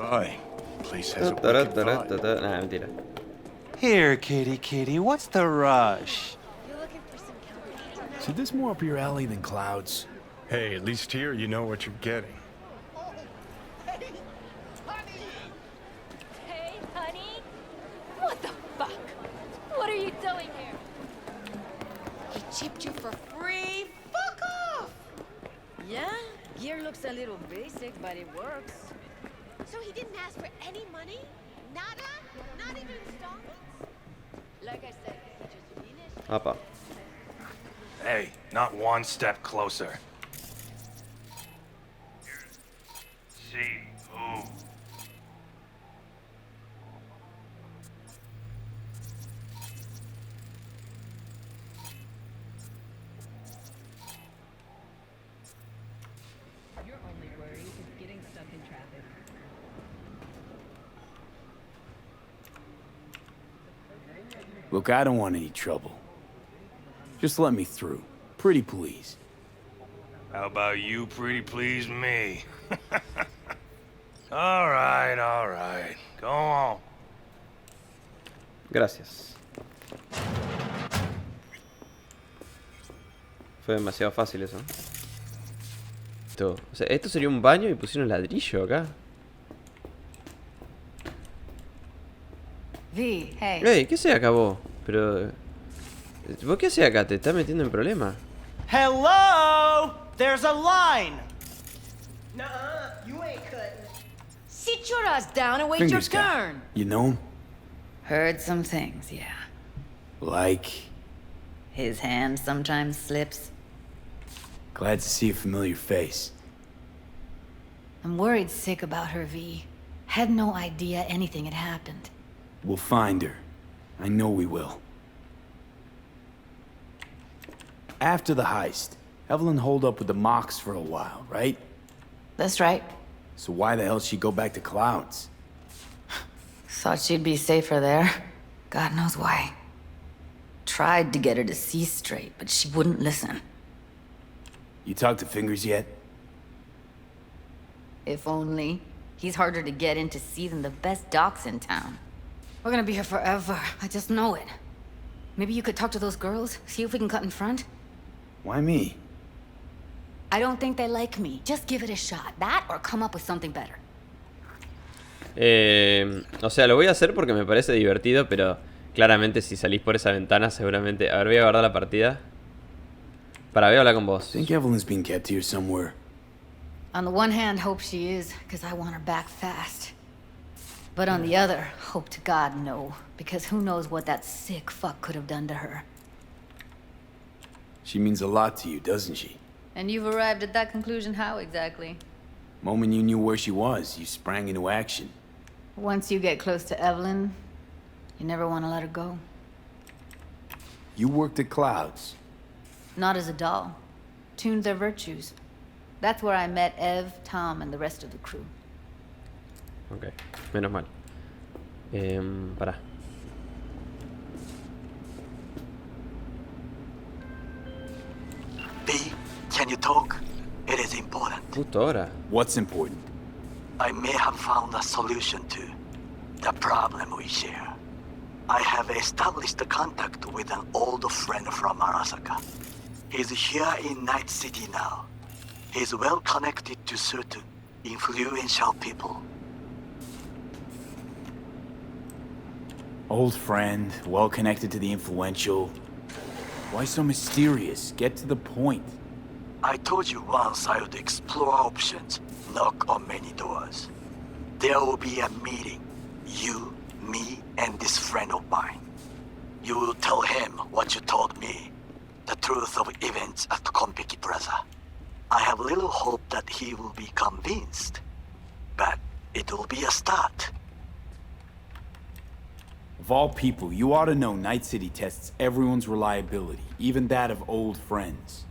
Boy, place has a wicked vibe. Nah, mentira. Here, kitty, what's the rush? So this more up your alley than clouds? Hey, at least here you know what you're getting. Hey, honey? What the fuck? What are you doing here? He chipped you for free? Fuck off! Yeah, gear looks a little basic, but it works. So he didn't ask for any money? Nada? Not even installments? Like I said, he just finished. Apa. Hey, not one step closer. See who? Your only worry is getting stuck in traffic. Look, I don't want any trouble. Just let me through. Pretty please. How about you pretty please me? All right. Go on. Gracias. Fue demasiado fácil eso. O sea, esto sería un baño y pusieron ladrillo acá. V, hey. Ey, ¿qué se acabó? Pero... ¿Vos qué haces acá? ¿Te estás metiendo en problemas? Hello! There's a line! Nuh-uh, you ain't cutting. Sit your ass down and wait Fingers your guy. turn. You know him? Heard some things, yeah. Like... His hand sometimes slips. Glad to see a familiar face. I'm worried sick about her, V. Had no idea anything had happened. We'll find her. I know we will. After the heist, Evelyn holed up with the Mox for a while, right? That's right. So why the hell'd she go back to Clouds? Thought she'd be safer there. God knows why. Tried to get her to see straight, but she wouldn't listen. You talked to Fingers yet? If only. He's harder to get in to see than the best docs in town. We're gonna be here forever. I just know it. Maybe you could talk to those girls, see if we can cut in front? Why me? I don't think they like me. Just give it a shot. That or come up with something better. O sea, lo voy a hacer porque me parece divertido, pero claramente si salís por esa ventana seguramente... A ver, voy a guardar la partida. Voy a hablar con vos. Think Evelyn's being kept here somewhere. On the one hand, hope she is, because I want her back fast. But on the other, hope to God no, because who knows what that sick fuck could have done to her. She means a lot to you, doesn't she? And you've arrived at that conclusion how exactly? Moment you knew where she was, you sprang into action. Once you get close to Evelyn, you never want to let her go. You worked at Clouds. Not as a doll. Tuned their virtues. That's where I met Ev, Tom, and the rest of the crew. Ok, menos mal. Pará. B, can you talk? It is important. Justo ahora. What's important? I may have found a solution to the problem we share. I have established a contact with an old friend from Arasaka. He's here in Night City now. He's well connected to certain influential people. Old friend, well connected to the influential. Why so mysterious? Get to the point. I told you once I would explore options, knock on many doors. There will be a meeting. You, me, and this friend of mine. You will tell him what you told me. The truth of events at Konpeki Plaza. I have little hope that he will be convinced. But it will be a start. Of all people, you ought to know Night City tests everyone's reliability, even that of old friends.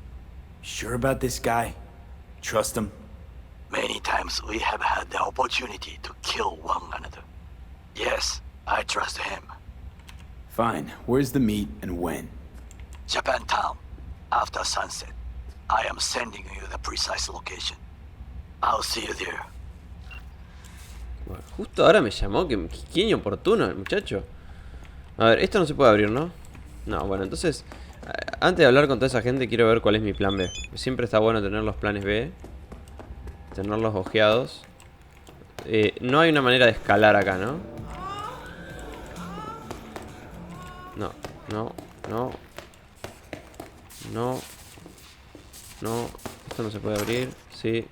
Sure about this guy? Trust him? Many times we have had the opportunity to kill one another. Yes, I trust him. Fine. Where's the meet and when? Japantown, after sunset. I am sending you the precise location. I'll see you there. Bueno, justo ahora me llamó, que inoportuno el muchacho. A ver, esto no se puede abrir, ¿no? No, bueno, entonces antes de hablar con toda esa gente quiero ver cuál es mi plan B. Siempre está bueno tener los planes B, tenerlos ojeados. No hay una manera de escalar acá, ¿no? No, no, no. No. No. Esto no se puede abrir. Sí.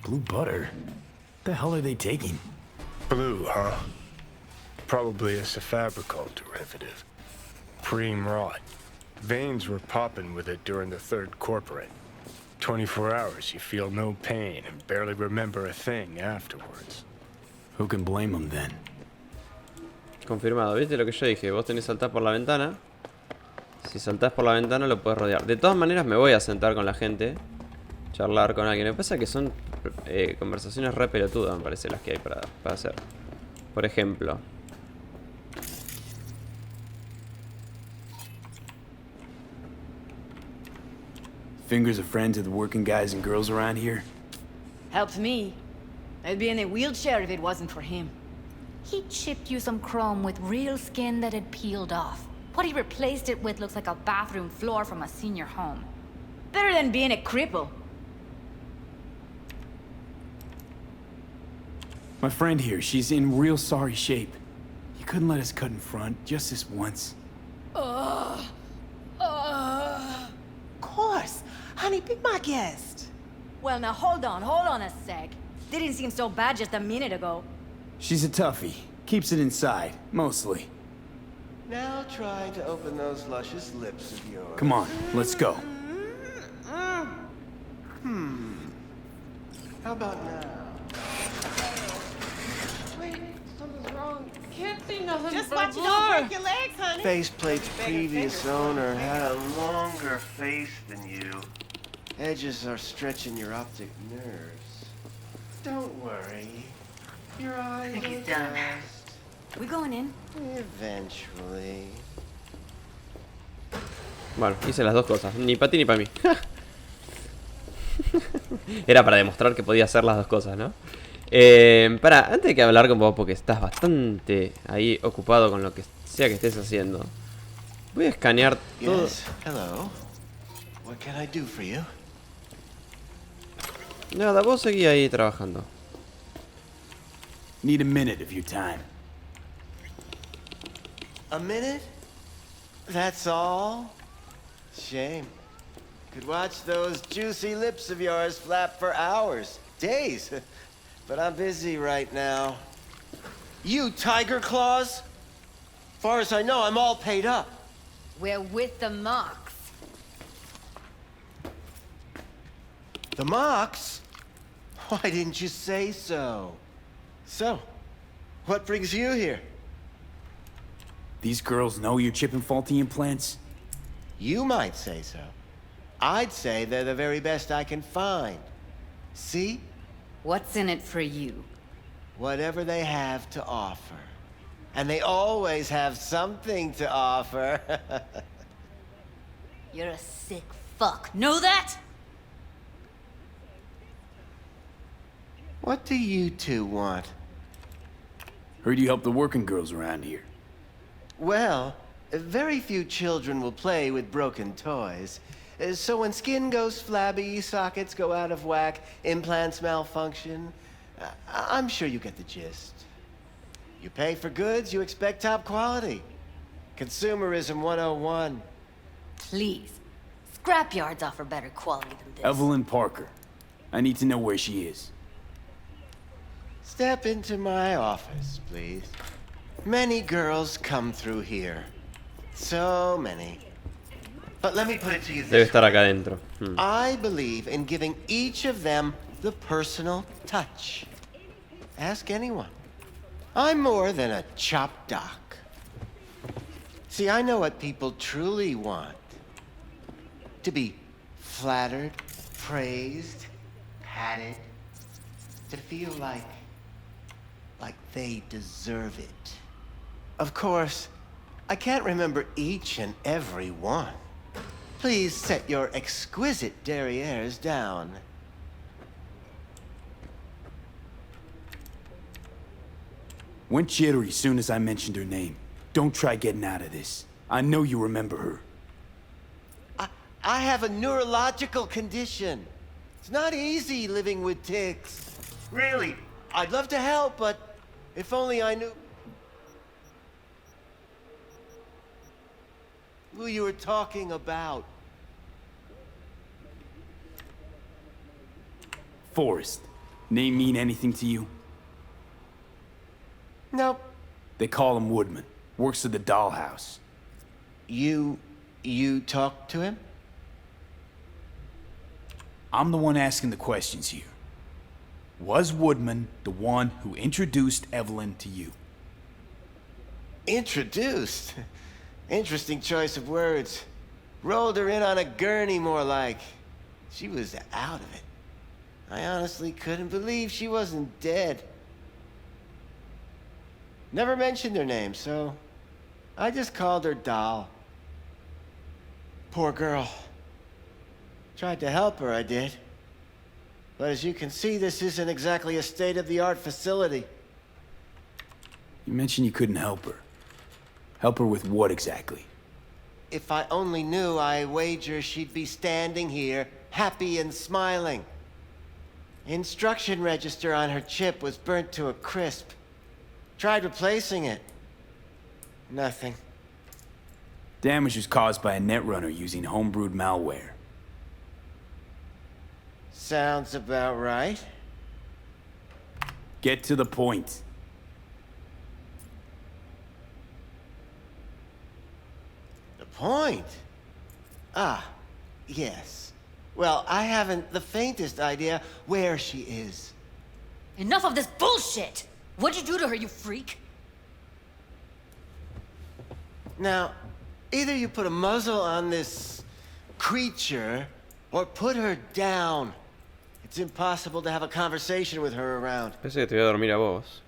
Blue butter? What the hell are they taking? Blue, huh? Probably a Cyberpunk derivative. Preem rot. Veins were popping with it during the third corporate. 24 hours, you feel no pain and barely remember a thing afterwards. Who can blame them then? Confirmado, ¿viste lo que yo dije? Vos tenés que saltar por la ventana. Si saltás por la ventana lo puedes rodear. De todas maneras me voy a sentar con la gente, charlar con alguien. Me pasa que son conversaciones re pelotudas, me parece, las que hay para hacer. Por ejemplo, Fingers of friends of the working guys and girls around here? Helps me. I'd be in a wheelchair if it wasn't for him. He chipped you some chrome with real skin that had peeled off. What he replaced it with looks like a bathroom floor from a senior home. Better than being a cripple. My friend here, she's in real sorry shape. You couldn't let us cut in front, just this once. Of course. Honey, be my guest. Well, now hold on a sec. Didn't seem so bad just a minute ago. She's a toughie. Keeps it inside, mostly. Now try to open those luscious lips of yours. Come on, let's go. How about now? Wait, something's wrong. Can't see nothing. Just but watch you don't break your legs, honey. Faceplate's previous owner had a longer face than you. Edges are stretching your optic nerves. Don't worry. Your eyes will adjust. We going in? Eventually. bueno, hice las dos cosas. Ni para ti ni para mí. Era para demostrar que podía hacer las dos cosas, ¿no? Antes de que hablar con vos, porque estás bastante ahí ocupado con lo que sea que estés haciendo, voy a escanear todo. Yes, hello. What can I do for you? Nada, vos seguí ahí trabajando. Need a minute of your time. A minute? That's all? Shame. Could watch those juicy lips of yours flap for hours, days. But I'm busy right now. You, Tiger Claws? Far as I know, I'm all paid up. We're with the Mox. The Mox? Why didn't you say so? So, what brings you here? These girls know you're chipping faulty implants? You might say so. I'd say they're the very best I can find. See? What's in it for you? Whatever they have to offer. And they always have something to offer. You're a sick fuck. Know that? What do you two want? Heard you help the working girls around here. Well, very few children will play with broken toys. So when skin goes flabby, sockets go out of whack, implants malfunction, I'm sure you get the gist. You pay for goods, you expect top quality. Consumerism 101. Please. Scrapyards offer better quality than this. Evelyn Parker. I need to know where she is. Step into my office, please. Many girls come through here. So many. But let me put it to you Debe this estar way. acá adentro. I believe in giving each of them the personal touch. Ask anyone. I'm more than a chop doc. See, I know what people truly want. To be flattered, praised, patted. To feel like they deserve it. Of course, I can't remember each and every one. Please set your exquisite derrieres down. Went jittery soon as I mentioned her name. Don't try getting out of this. I know you remember her. I have a neurological condition. It's not easy living with tics. Really, I'd love to help, but if only I knew who you were talking about. Forrest. Name mean anything to you? Nope. They call him Woodman. Works at the dollhouse. You talked to him? I'm the one asking the questions here. Was Woodman the one who introduced Evelyn to you? Introduced? Interesting choice of words. Rolled her in on a gurney, more like. She was out of it. I honestly couldn't believe she wasn't dead. Never mentioned her name, so I just called her Doll. Poor girl. Tried to help her, I did. But as you can see, this isn't exactly a state-of-the-art facility. You mentioned you couldn't help her. Help her with what exactly? If I only knew, I wager she'd be standing here, happy and smiling. Instruction register on her chip was burnt to a crisp. Tried replacing it. Nothing. Damage was caused by a netrunner using homebrewed malware. Sounds about right. Get to the point. The point? Ah, yes. Well, I haven't the faintest idea where she is. Enough of this bullshit! What'd you do to her, you freak? Now, either you put a muzzle on this creature, or put her down. It's impossible to have a conversation with her around. Parece que te voy a dormir a vos.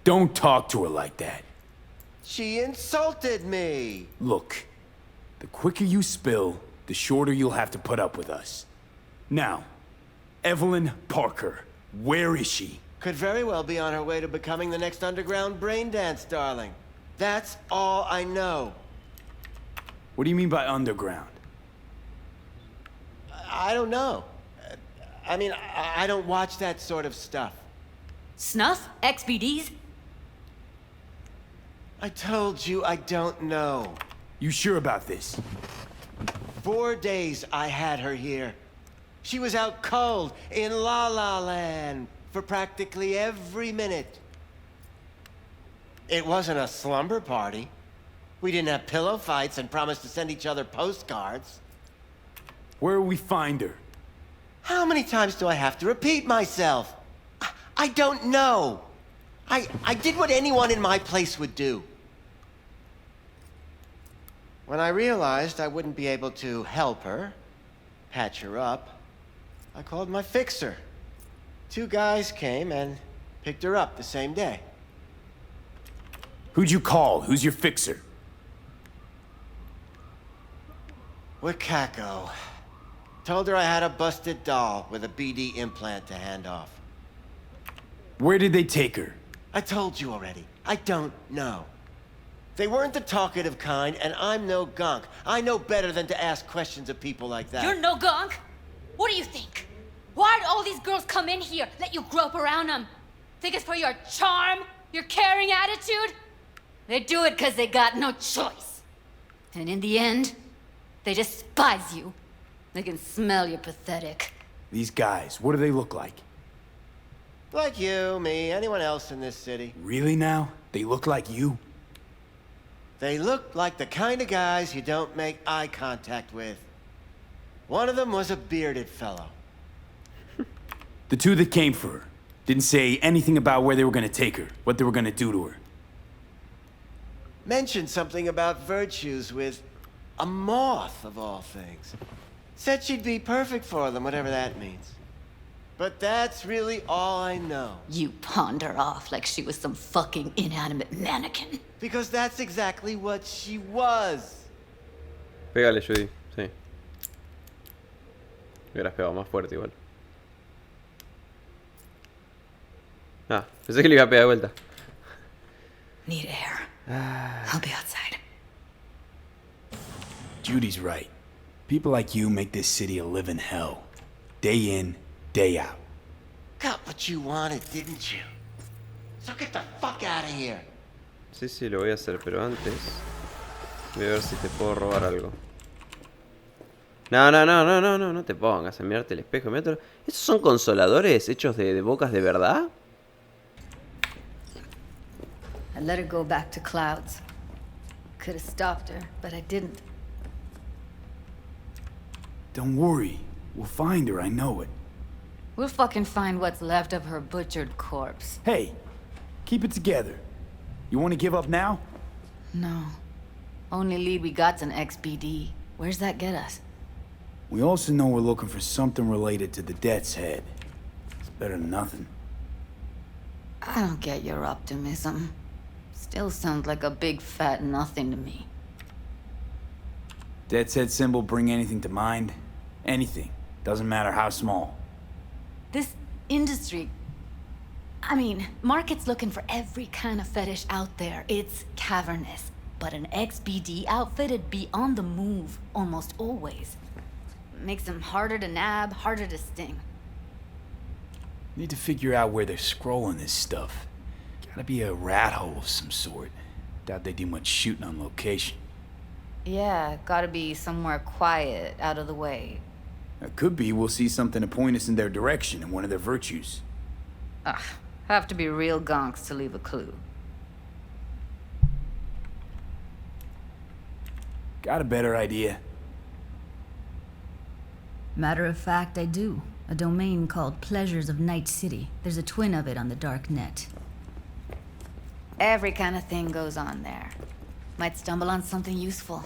Don't talk to her like that. She insulted me! Look, the quicker you spill, the shorter you'll have to put up with us. Now, Evelyn Parker, where is she? Could very well be on her way to becoming the next underground braindance darling. That's all I know. What do you mean by underground? I don't know. I mean, I don't watch that sort of stuff. Snuff? XBDs? I told you I don't know. You sure about this? 4 days I had her here. She was out cold in La La Land for practically every minute. It wasn't a slumber party. We didn't have pillow fights and promised to send each other postcards. Where will we find her? How many times do I have to repeat myself? I don't know. I did what anyone in my place would do. When I realized I wouldn't be able to help her, patch her up, I called my fixer. 2 guys came and picked her up the same day. Who'd you call? Who's your fixer? Wakako. Told her I had a busted doll with a BD implant to hand off. Where did they take her? I told you already. I don't know. They weren't the talkative kind, and I'm no gunk. I know better than to ask questions of people like that. You're no gunk? What do you think? Why'd all these girls come in here, let you grope around them? Think it's for your charm? Your caring attitude? They do it because they got no choice. And in the end, they despise you. They can smell you're pathetic. These guys, what do they look like? Like you, me, anyone else in this city. Really now? They look like you? They look like the kind of guys you don't make eye contact with. One of them was a bearded fellow. The 2 that came for her didn't say anything about where they were gonna take her, what they were gonna do to her. Mentioned something about virtues with a moth, of all things. Said she'd be perfect for them, whatever that means. But that's really all I know. You pawned her off like she was some fucking inanimate mannequin. Because that's exactly what she was. Pégale, Judy. Sí. Me hubieras pegado más fuerte igual. Ah, pensé que le iba a pegar de vuelta. Need air. I'll be outside. Judy's right. People like you make this city a living hell. Day in, day out. Got what you wanted, didn't you? So get the fuck out of here. Sí, sí, lo voy a hacer, pero antes voy a ver si te puedo robar algo. No te pongas a mirarte el espejo. Mirátelo. ¿Esos son consoladores hechos de bocas de verdad? I let her go back to Clouds. Could have stopped her, but I didn't. Don't worry. We'll find her, I know it. We'll fucking find what's left of her butchered corpse. Hey, keep it together. You want to give up now? No. Only lead we got's an XBD. Where's that get us? We also know we're looking for something related to the Death's Head. It's better than nothing. I don't get your optimism. Still sounds like a big fat nothing to me. Death's Head symbol bring anything to mind? Anything. Doesn't matter how small. This industry... I mean, market's looking for every kind of fetish out there. It's cavernous. But an XBD outfit'd be on the move, almost always. Makes them harder to nab, harder to sting. Need to figure out where they're scrolling this stuff. Gotta be a rat hole of some sort. Doubt they do much shooting on location. Yeah, gotta be somewhere quiet, out of the way. It could be we'll see something to point us in their direction in one of their virtues. Ugh, have to be real gonks to leave a clue. Got a better idea? Matter of fact, I do. A domain called Pleasures of Night City. There's a twin of it on the dark net. Every kind of thing goes on there. Might stumble on something useful.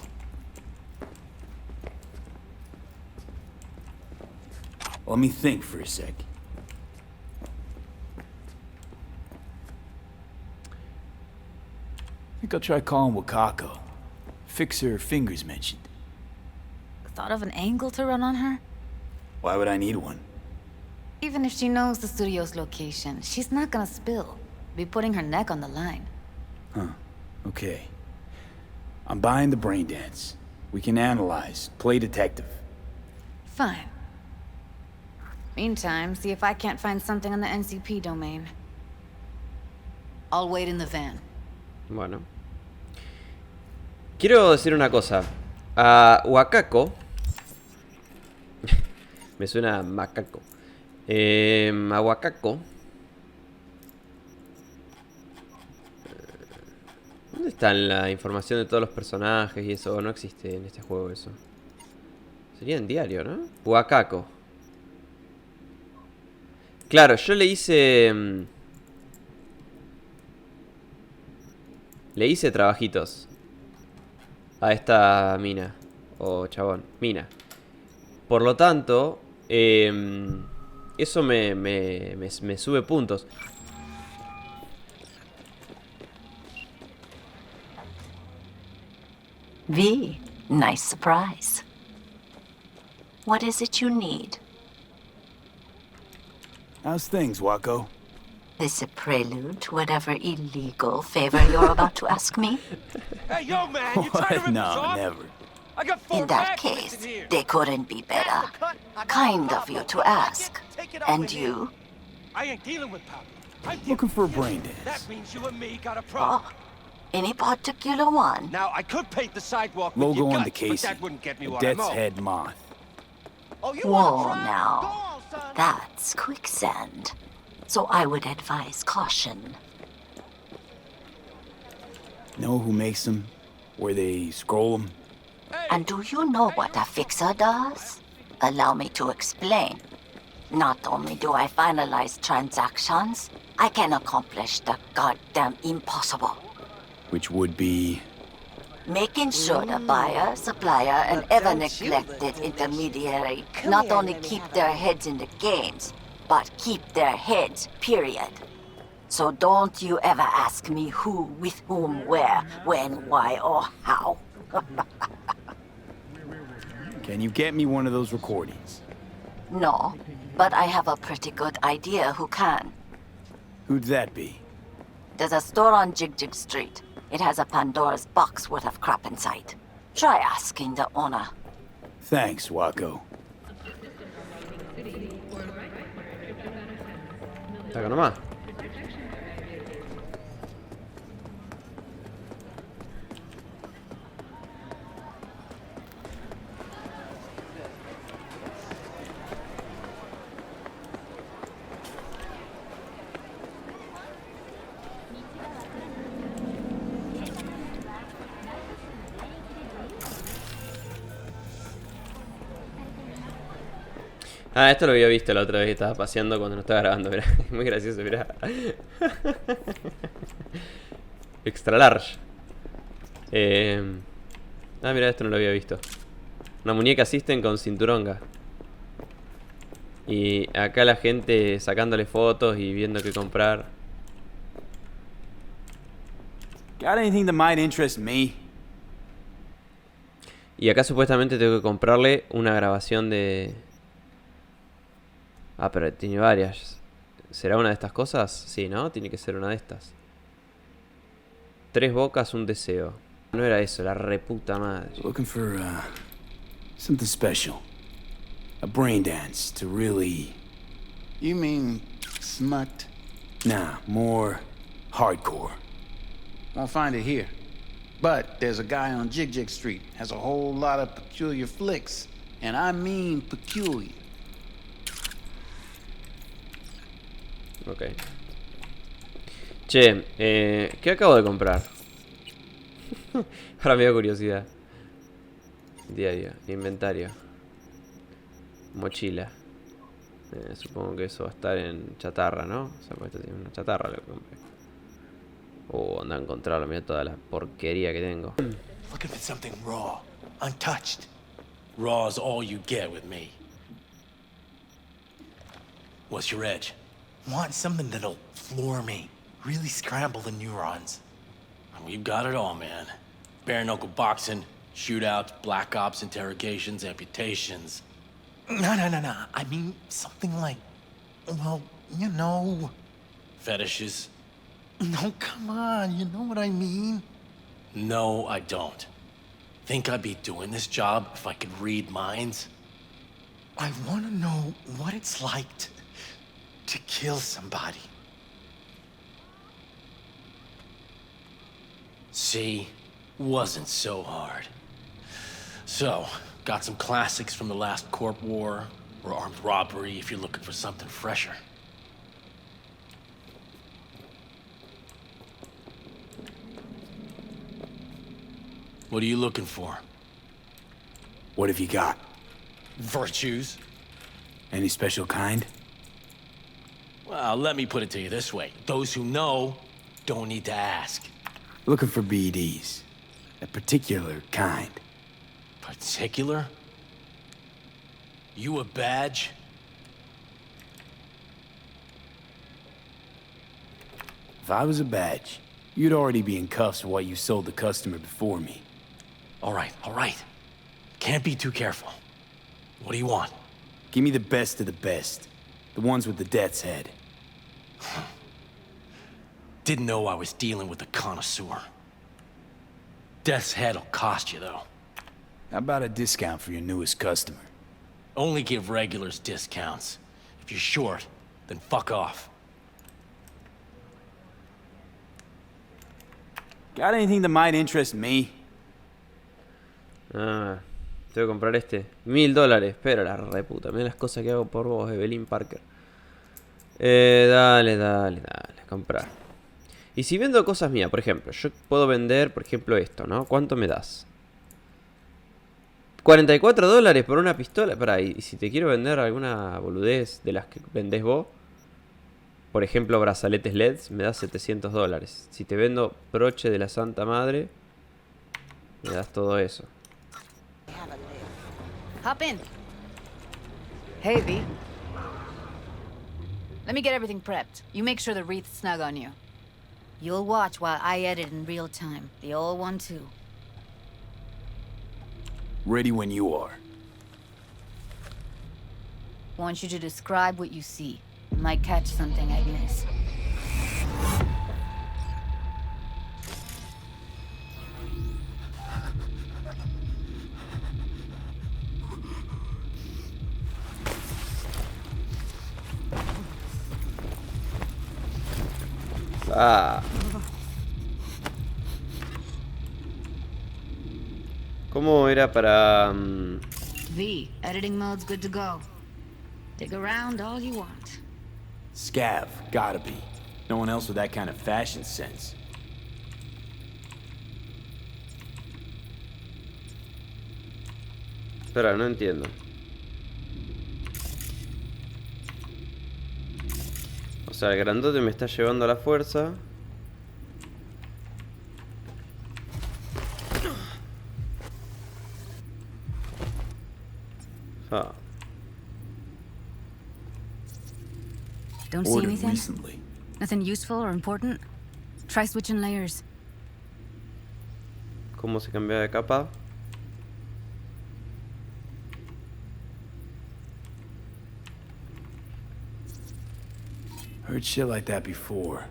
Let me think for a sec. Think I'll try calling Wakako. Fix her fingers mentioned. Thought of an angle to run on her? Why would I need one? Even if she knows the studio's location, she's not gonna spill. Be putting her neck on the line. Huh. Okay. I'm buying the brain dance. We can analyze, play detective. Fine. Meantime, see if I can't find something on the NCP domain. I'll wait in the van. Bueno. Quiero decir una cosa. A Wakako... Me suena a macaco. A Wakako... ¿Dónde está la información de todos los personajes y eso? No existe en este juego eso. Sería en diario, ¿no? Wakako. Claro, yo le hice... Le hice trabajitos a esta mina. O chabón, mina. Por lo tanto, eso me sube puntos. V, nice surprise. What is it you need? How's things, Wako? This a prelude to whatever illegal favor you're about to ask me? Hey, yo, man, you trying to rip us No, off? never. I got 4 In that bags case, missing here. they couldn't be better. Kind of you to ask. And you? I ain't dealing with power. I'm Looking for a brain dance. That means you and me got a problem. Oh, any particular one? Now, I could paint the sidewalk with Logo your on the guts, but casing. that wouldn't get me A what I'm Death's owed. Head moth. Oh, you Whoa, wanna try? now. Go on, son. That's quicksand. So I would advise caution. Know who makes them? Where they scroll them? And do you know what a fixer does? Allow me to explain. Not only do I finalize transactions, I can accomplish the goddamn impossible. Which would be... Making sure the buyer, supplier, and ever neglected intermediary not only keep their heads in the games, but keep their heads, period. So don't you ever ask me who, with whom, where, when, why, or how. Can you get me one of those recordings? No, but I have a pretty good idea who can. Who'd that be? There's a store on Jig Street. It has a Pandora's box worth of crap inside. Try asking the owner. Thanks, Waco. Está acá nomás. Ah, esto lo había visto la otra vez que estaba paseando cuando no estaba grabando, mirá. Muy gracioso, mirá. Extra large. Mirá, esto no lo había visto. Una muñeca System con cinturonga. Y acá la gente sacándole fotos y viendo qué comprar. Got anything that might interest me? Y acá supuestamente tengo que comprarle una grabación de... Ah, pero tiene varias. ¿Será una de estas cosas? Sí, ¿no? Tiene que ser una de estas. 3 bocas, un deseo. No era eso, la reputa madre. Looking for, something special. A brain dance to really... You mean smut? Nah, more hardcore. Won't find it here. But there's a guy on Jig Street. Has a whole lot of peculiar flicks. And I mean peculiar. Ok. Che, ¿qué acabo de comprar? Ahora me dio curiosidad. Diario, inventario. Mochila. Supongo que eso va a estar en chatarra, ¿no? O sea, pues esto tiene una chatarra lo que compré. Anda a encontrarlo, mira toda la porquería que tengo. Looking for something raw, untouched. Raw's all you get with me. What's your edge? Want something that'll floor me, really scramble the neurons. We've got it all, man. Bare knuckle boxing, shootouts, black ops, interrogations, amputations. No. I mean something like, well, you know. Fetishes. No, come on, you know what I mean? No, I don't. Think I'd be doing this job if I could read minds? I want to know what it's like to kill somebody. See? Wasn't so hard. So, got some classics from the last Corp War, or armed robbery if you're looking for something fresher. What are you looking for? What have you got? Virtues. Any special kind? Well, let me put it to you this way. Those who know don't need to ask. Looking for BDs. A particular kind. Particular? You a badge? If I was a badge, you'd already be in cuffs for what you sold the customer before me. All right. Can't be too careful. What do you want? Give me the best of the best. The ones with the death's head. Didn't know I was dealing with a connoisseur. Death's head'll cost you, though. How about a discount for your newest customer? Only give regulars discounts. If you're short, then fuck off. Got anything that might interest me? Ah, tengo que comprar este. $1000. Pero la reputa. Mira las cosas que hago por vos, Evelyn Parker. Dale. Comprar. Y si vendo cosas mías, por ejemplo, yo puedo vender, por ejemplo, esto, ¿no? ¿Cuánto me das? $44 por una pistola. Pará, y si te quiero vender alguna boludez de las que vendés vos, por ejemplo, brazaletes LEDs, me das $700. Si te vendo broche de la Santa Madre, me das todo eso. Hop in. Hey, V. Let me get everything prepped. You make sure the wreath's snug on you. You'll watch while I edit in real time. The old one, too. Ready when you are. Want you to describe what you see. Might catch something I miss. Ah. ¿Cómo era para...? V, editing mode's good to go. Dig around all you want. Scav, gotta be. No one else with that kind of fashion sense. Espera, no entiendo. O sea, el grandote me está llevando a la fuerza. Ah. Don't see anything? Recently. Nothing useful or important? Try switching layers. ¿Cómo se cambia de capa? Heard shit like that before.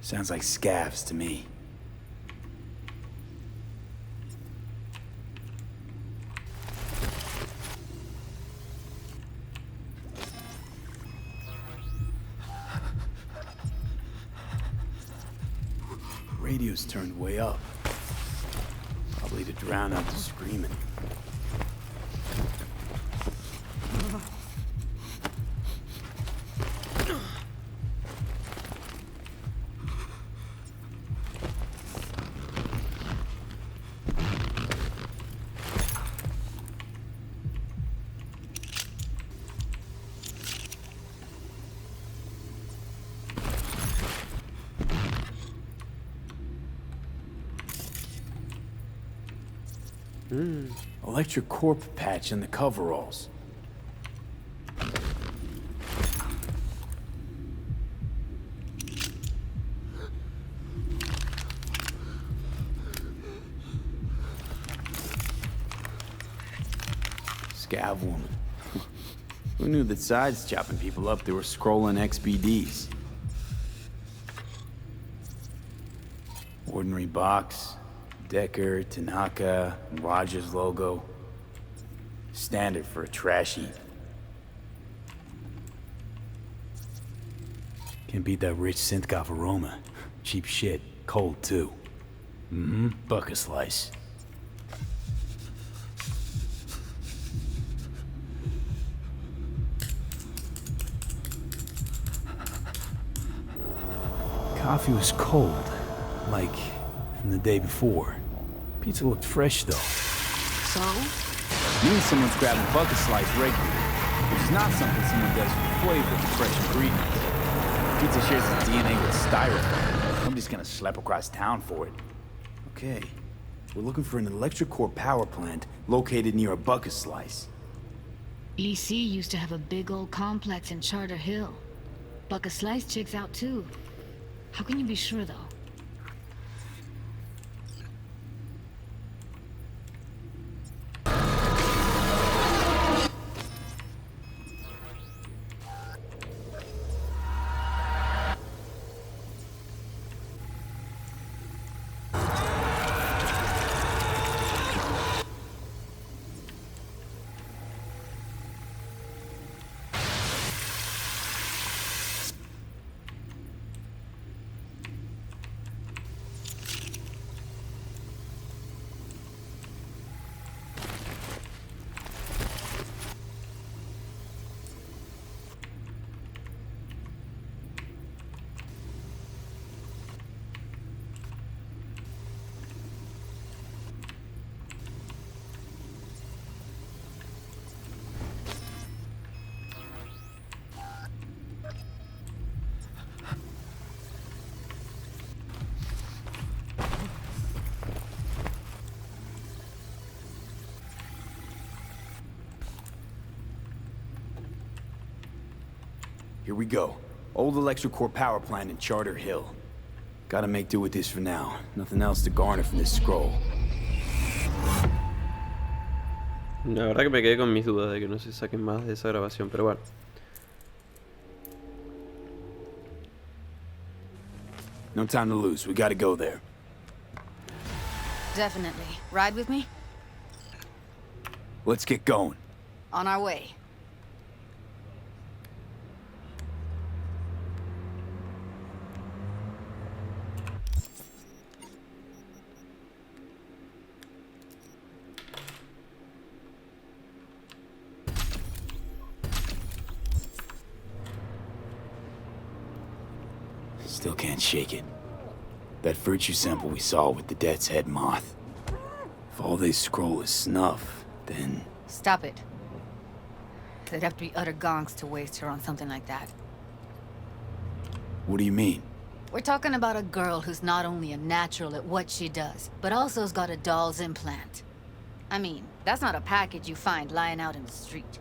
Sounds like scavs to me. Radio's turned way up. Probably to drown out the screaming. Electric corp patch in the coveralls. Scav woman. Who knew that sides chopping people up, they were scrolling XBDs? Ordinary box. Decker, Tanaka, and Rogers logo. Standard for a trash heap. Can't beat that rich synth-goth aroma. Cheap shit. Cold, too. Mm-hmm. Bucket slice. Coffee was cold. Like from the day before. Pizza looked fresh, though. So? Means someone's grabbing bucket slice regularly, which is not something someone does for flavor and fresh ingredients. Pizza shares its DNA with styrofoam. Nobody's gonna schlep across town for it. Okay, we're looking for an electric core power plant located near a bucket slice. EC used to have a big old complex in Charter Hill. Bucket Slice checks out too. How can you be sure, though? here we go. Old ElectroCore power plant in Charter Hill. Gotta make do with this for now. Nothing else to garner from this scroll. La verdad que me quedé con mis dudas de que no se saquen más de esa grabación, pero bueno. No time to lose. We gotta go there. Definitely. Ride with me? Let's get going. On our way. Still can't shake it. That virtue sample we saw with the Death's Head moth. If all they scroll is snuff, then... Stop it. They'd have to be utter gonks to waste her on something like that. What do you mean? We're talking about a girl who's not only a natural at what she does, but also has got a doll's implant. I mean, that's not a package you find lying out in the street.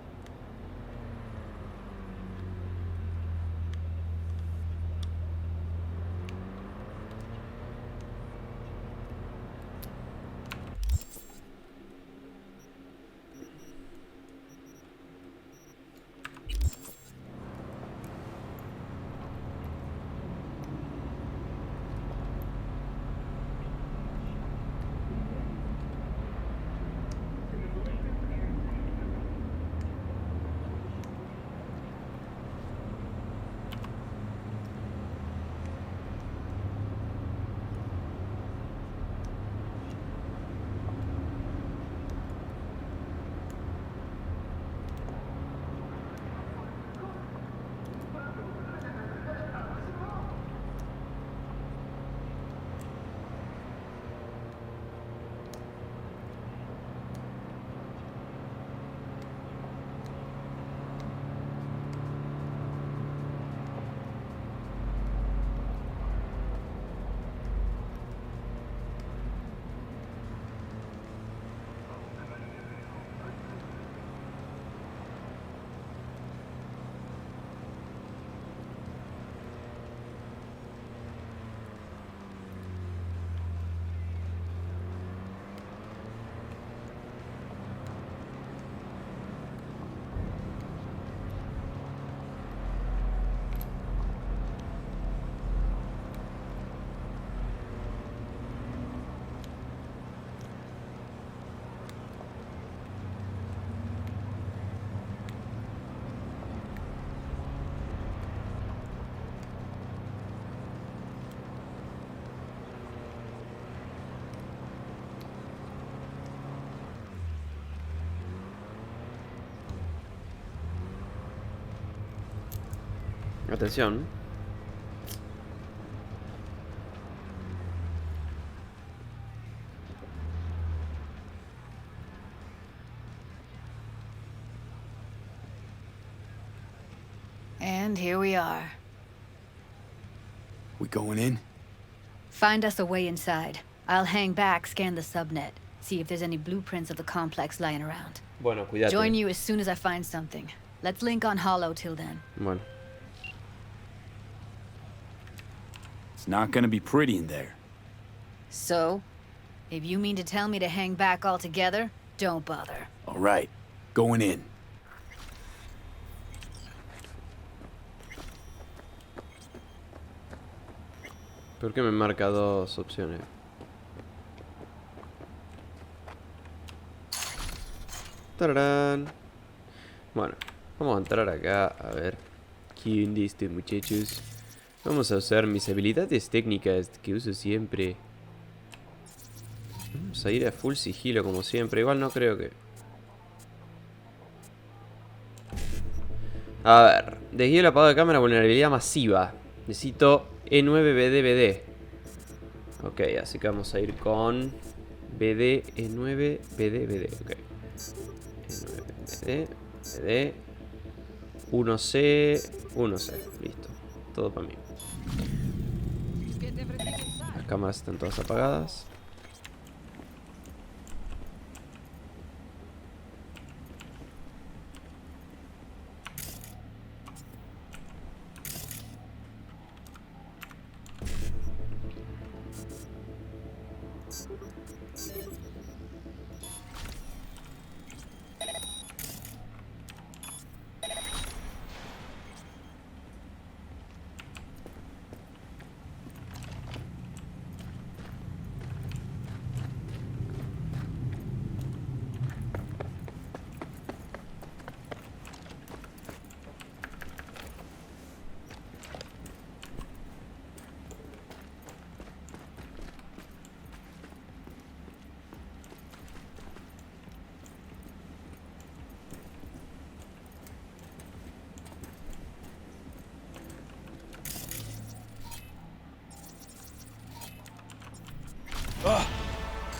Atención. And here we are. We going in? Find us a way inside. I'll hang back, scan the subnet, see if there's any blueprints of the complex lying around. Bueno, cuídate. Join you as soon as I find something. Let's link on Hollow till then. Bueno. It's not gonna be pretty in there. So, if you mean to tell me to hang back altogether, don't bother. All right, going in. ¿Por qué me marca dos opciones? ¡Tararán! Bueno, vamos a entrar acá a ver quién de estos muchachos. Vamos a usar mis habilidades técnicas que uso siempre. Vamos a ir a full sigilo como siempre. Igual no creo que... A ver, desvío el apagado de cámara, vulnerabilidad masiva. Necesito E9BD. Ok, así que vamos a ir con BD, E9, BD. Ok. E9, BD, 1C, 1C. Listo. Todo para mí. Las cámaras están todas apagadas.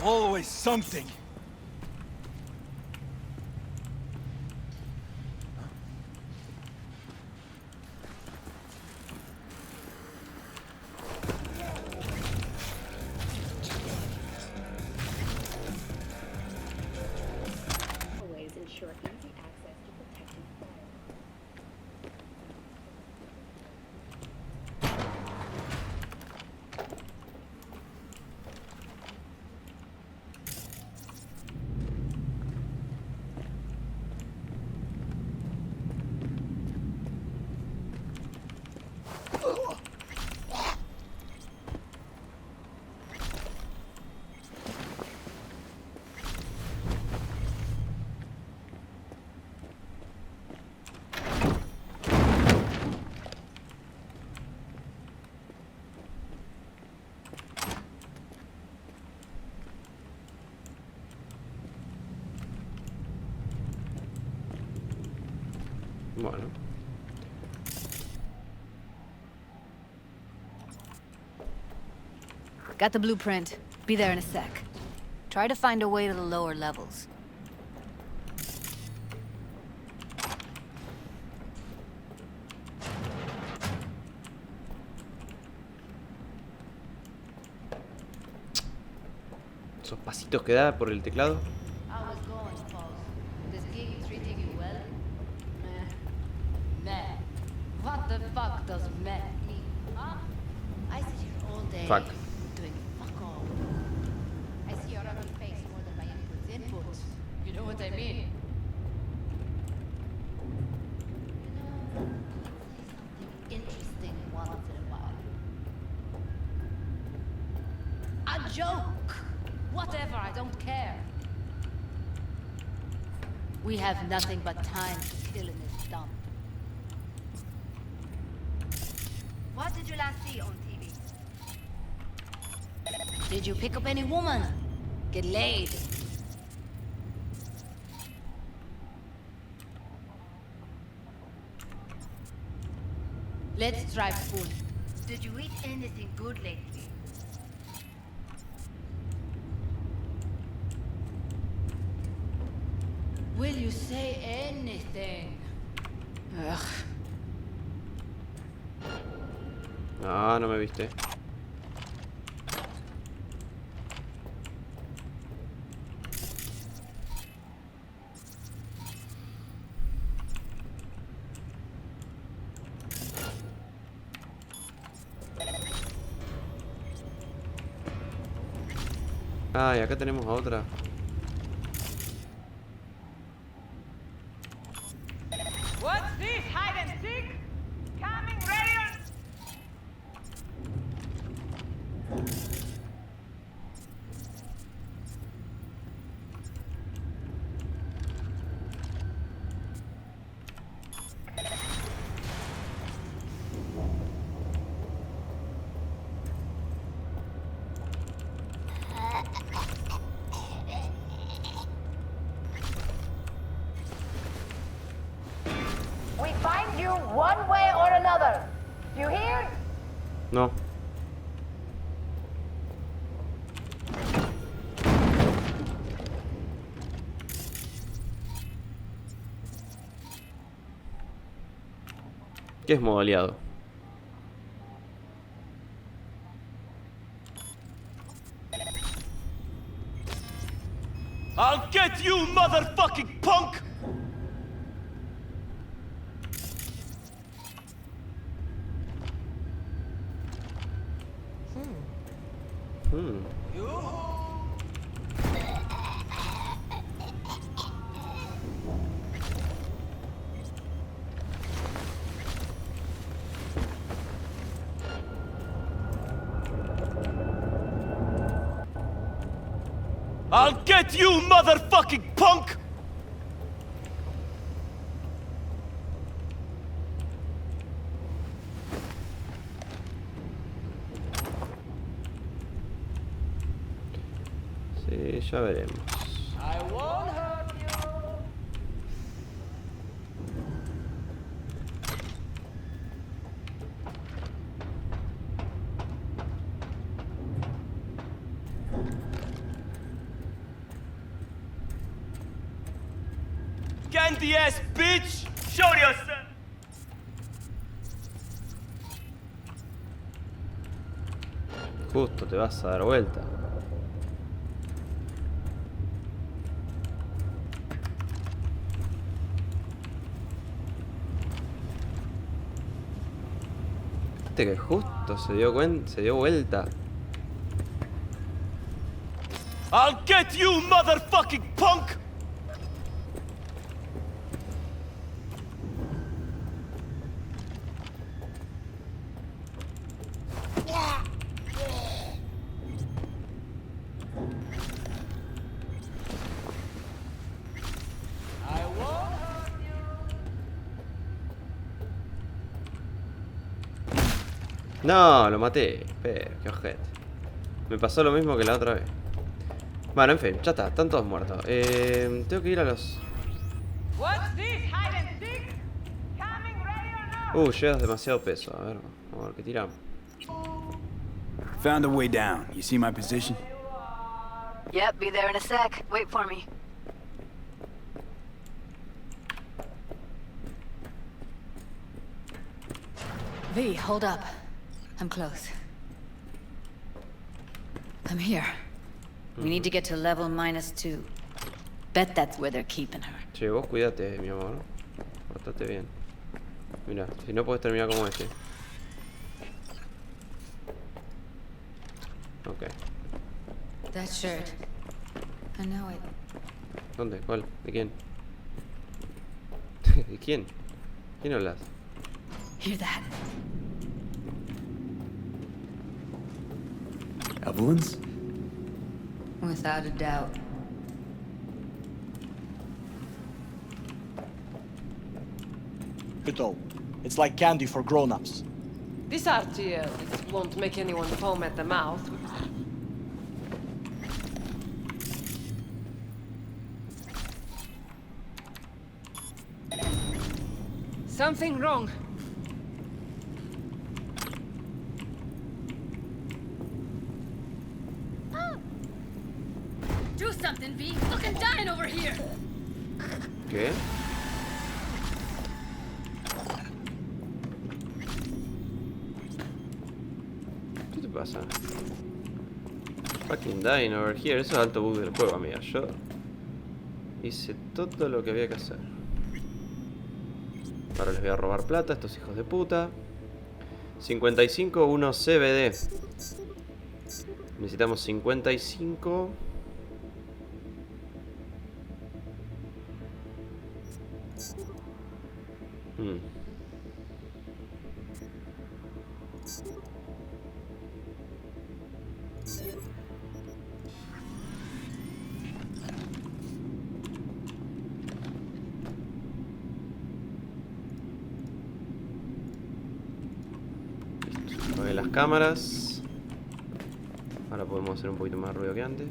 Always something. Always ensure easy access to protected fire. Bueno. Got the blueprint. Be there in a sec. Try to find a way to the lower levels. Esos pasitos que da por el teclado. How was going, Paul? This gig treating you well? Meh. Meh. What the fuck does meh mean, huh? I sit here all day Fuck. doing fuck all. I see your ugly face more than my inputs. You know what I mean? You know, say something interesting once in a while. A joke! Whatever, I don't care. We have nothing but time to kill in this dump. What did you last see on TV? Did you pick up any woman? Get laid? Let's try food. Did you eat anything good lately? Will you say anything? Ugh. Ah, no me viste. Ah, y acá tenemos a otra. What's this, hide and seek? Coming ready on... We find you one way or another. You hear? No. ¿Qué es modo aliado? I'll get you, motherfucking punk! I'll get you, motherfucking punk! Sí, ya veremos. I won't hurt you. empty ass bitch! Show yourself! Justo te vas a dar vuelta. Viste que justo se dio vuelta. I'll get you, motherfucking punk! No, lo maté. Pero, qué ojete. Me pasó lo mismo que la otra vez. Bueno, en fin, ya está, están todos muertos. Tengo que ir a los... llevas demasiado peso. A ver qué tiramos. Found a way down. You see my position? Yep, be there in a sec. Wait for me. V, hold up. I'm close. I'm here. We need to get to level -2. Bet that's where they're keeping her. Che, vos cuídate, mi amor. Portate bien. Mira, si no puedes terminar como este. Ok. That shirt. I know it. ¿Dónde? ¿Cuál? ¿De quién? ¿De quién? ¿Quién hablas? Hear that? Evelyn's? Without a doubt. It's like candy for grown-ups. This RTL won't make anyone foam at the mouth. Something wrong. Do something, V. Fucking dying over here. ¿Qué? ¿Qué te pasa? Fucking dying over here. Eso es alto bug del juego, amiga. Yo hice todo lo que había que hacer. Ahora les voy a robar plata a estos hijos de puta. 55, 1 CBD. Necesitamos 55. Apagué las cámaras. Ahora podemos hacer un poquito más ruido que antes.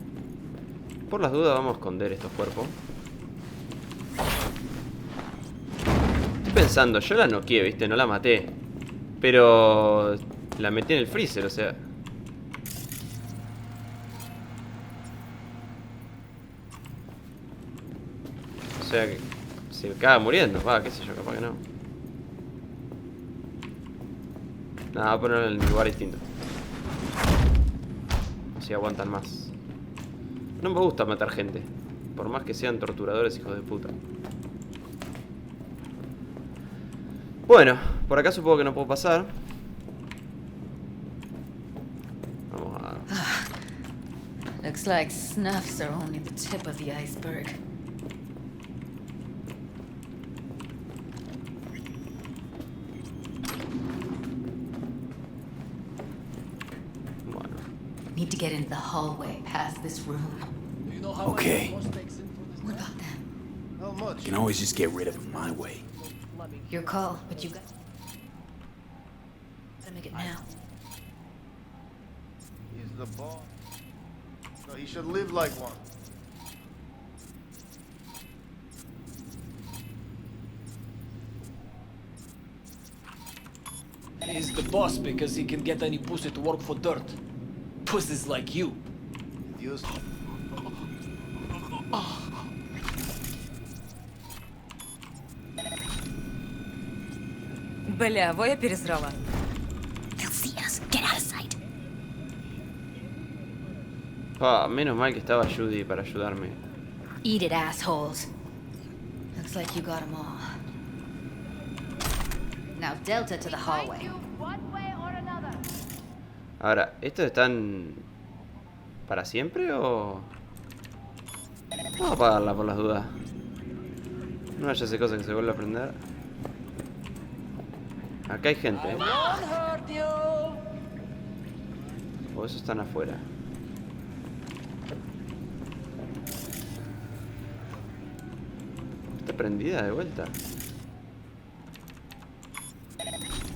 Por las dudas vamos a esconder estos cuerpos. Estoy pensando, yo la noqueé, viste, no la maté. Pero la metí en el freezer, o sea. O sea que se acaba muriendo, va, qué sé yo, capaz que no. Nada, voy a ponerlo en un lugar distinto. Así aguantan más. No me gusta matar gente. Por más que sean torturadores, hijos de puta. Bueno, por acá supongo que no puedo pasar. Vamos a... Looks like snuffs are only the tip of the iceberg. Bueno. Need to get into the hallway past this room. Okay. What about them? You can always just get rid of them my way. Your call, but you gotta make it now. He's the boss. So he should live like one. He's the boss because he can get any pussy to work for dirt. Pussies like you. Бля, voy a пересрала. They'll see us. Get out of sight. Ah, menos mal que estaba Judy para ayudarme. Eat it, assholes. Looks like you got them all. Now Delta to the hallway. Ahora, ¿estos están para siempre o...? Vamos a apagarla por las dudas. No vaya a ser cosa que se vuelva a prender. Acá hay gente, ¿eh? O esos están afuera. Está prendida de vuelta.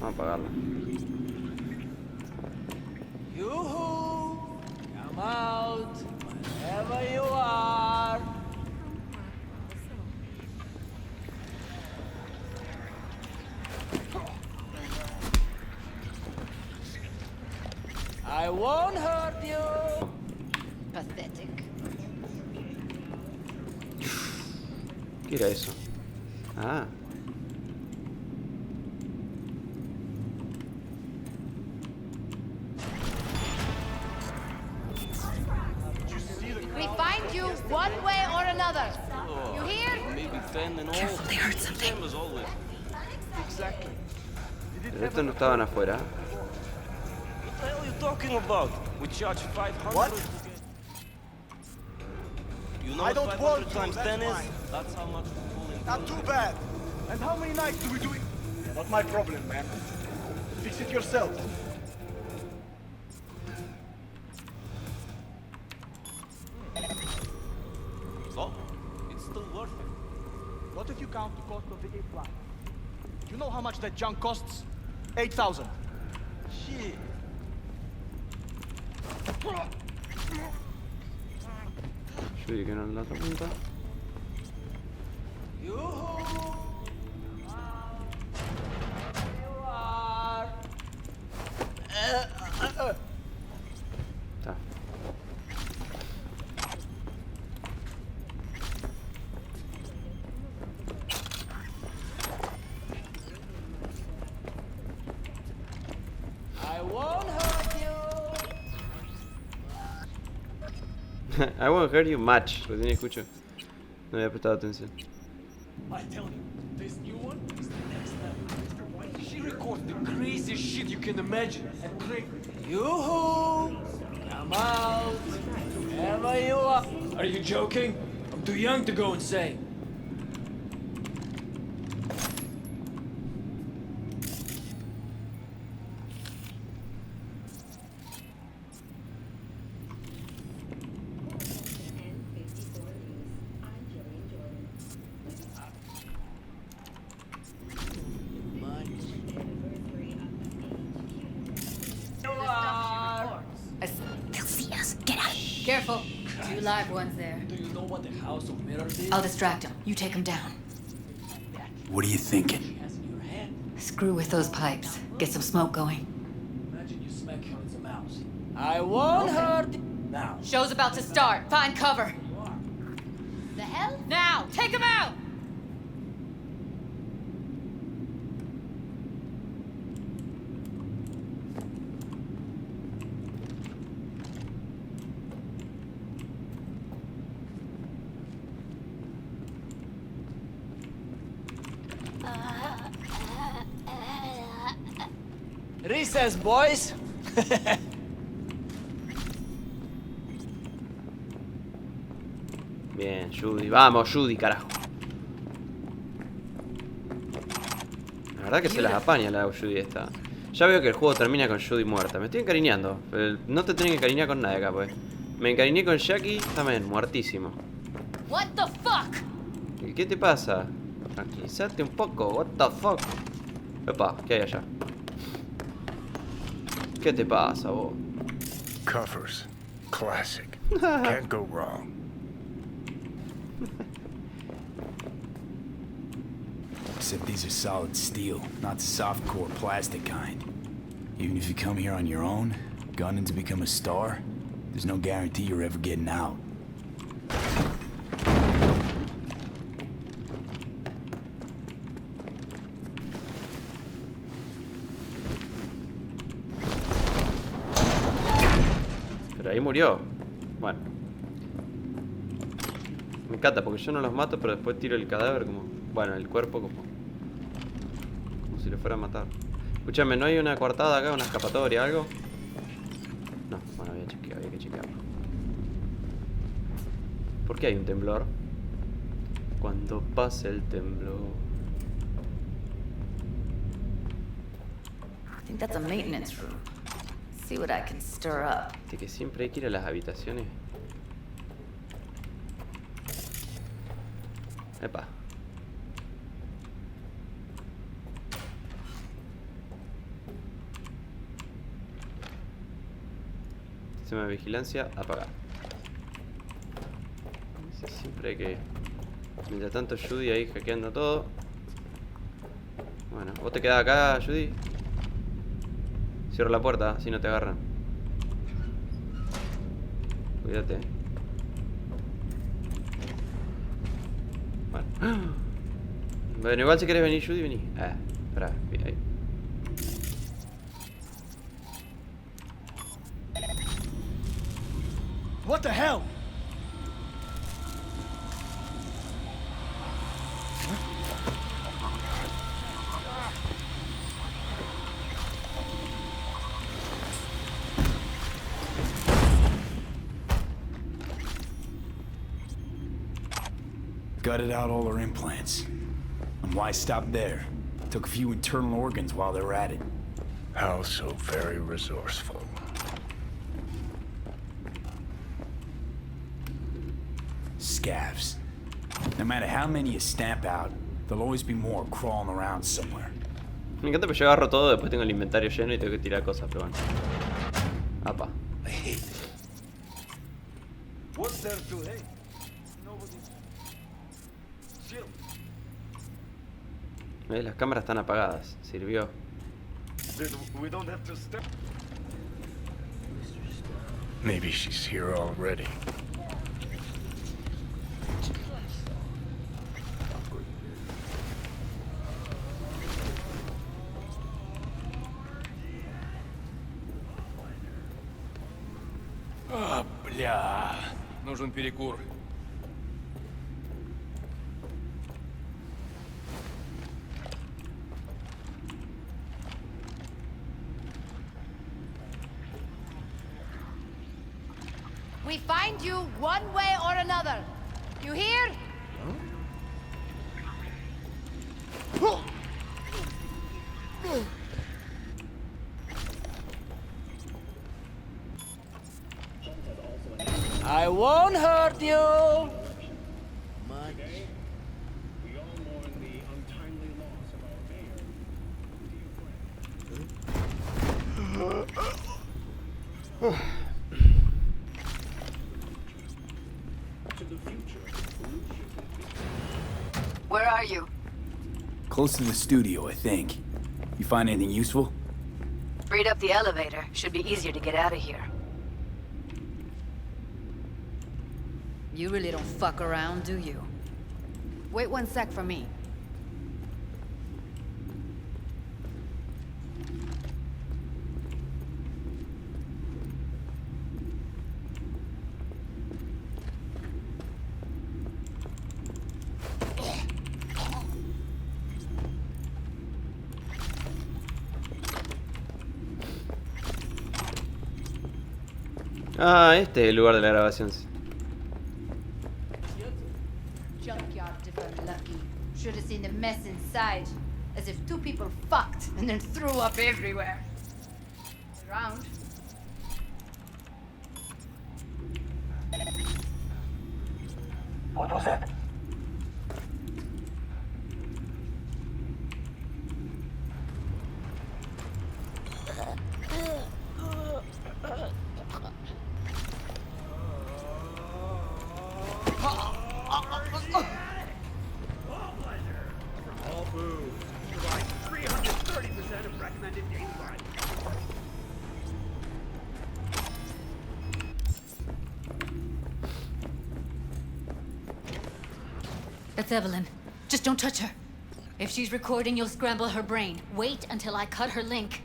Vamos a apagarla. Yoo-hoo! Come out, wherever you are. I won't hurt you. Pathetic. ¿Qué era eso? Ah. We find you one way or another. You hear? Careful, they heard something. Pero estos no estaban afuera. What the hell are you talking about? We charge 500. What? You know I what don't 500 want to, times that's 10 is? fine. That's how much we pull in. Not too bad. And how many nights do we do it? Not my problem, man. Fix it yourself. So, it's still worth it. What if you count the cost of the A-flat? Do you know how much that junk costs? 8,000. Shit. Judy, que no en la otra punta. Está. I won't hurt you. I won't hurt you much. Recién escucho. No había prestado atención. I tell you, this new one is the next level. She records the craziest shit you can imagine. And click, yoo-hoo! Come out, wherever you are. Are you joking? I'm too young to go insane. They'll see us. Get out. Careful. Two live ones there. Do you know what the House of Mirrors is? I'll distract him. You take him down. What are you thinking? Screw with those pipes. Get some smoke going. Imagine you smack her in the mouth. I won't hurt you. Now. Show's about to start. Find cover. The hell? Now, take him out! Recess, boys. Bien, Judy. Vamos, Judy, carajo. La verdad que se las apaña la Judy esta. Ya veo que el juego termina con Judy muerta. Me estoy encariñando. No te tenés que encariñar con nadie acá, pues. Me encariñé con Jackie, también, muertísimo. What the fuck? ¿Y qué te pasa? Tranquilízate un poco. What the fuck? Epa, ¿qué hay allá? ¿Qué te pasa, vos? Cuffers. Classic. Can't go wrong. Except these are solid steel, not the soft-core plastic kind. Even if you come here on your own, gunning to become a star, there's no guarantee you're ever getting out. Pero ahí murió. Bueno. Me encanta porque yo no los mato, pero después tiro el cadáver como... Bueno, el cuerpo como si lo fuera a matar. Escúchame, ¿no hay una coartada acá? ¿Una escapatoria, algo? No, bueno, había que chequearlo. ¿Por qué hay un temblor? Cuando pase el temblor. I think that's a maintenance room. See what I can stir up. De que siempre hay que ir a las habitaciones. Epa. Sistema de vigilancia apagado. Siempre hay que... Mientras tanto Judy ahí hackeando todo. Bueno, ¿vos te quedás acá, Judy? Cierro la puerta, si no te agarran. Cuídate. Bueno. Bueno, igual si querés venir, Judy, vení. Esperá, ahí. What the hell? Gutted out all her implants. And why stop there? Took a few internal organs while they were at it. How so very resourceful. Scavs. No matter how many you stamp out, there'll always be more crawling around somewhere. Me encanta porque yo agarro todo, después tengo el inventario lleno y tengo que tirar cosas, pero bueno. Apa. What's there to hate? Nobody. Chill. ¿Ves? Las cámaras están apagadas. Sirvió. Then we don't have to step. Maybe she's here already. Бля, нужен перекур. We find you one way or another. You hear? I won't hurt you. Where are you? Close to the studio, I think. You find anything useful? Freed up the elevator. Should be easier to get out of here. You really don't fuck around, do you? Wait one sec for me. Ah, este es el lugar de la grabación. Junkyard different lucky. Should have seen the mess inside. As if two people fucked and then threw up everywhere. Around. What was that? That's Evelyn. Just don't touch her. If she's recording, you'll scramble her brain. Wait until I cut her link.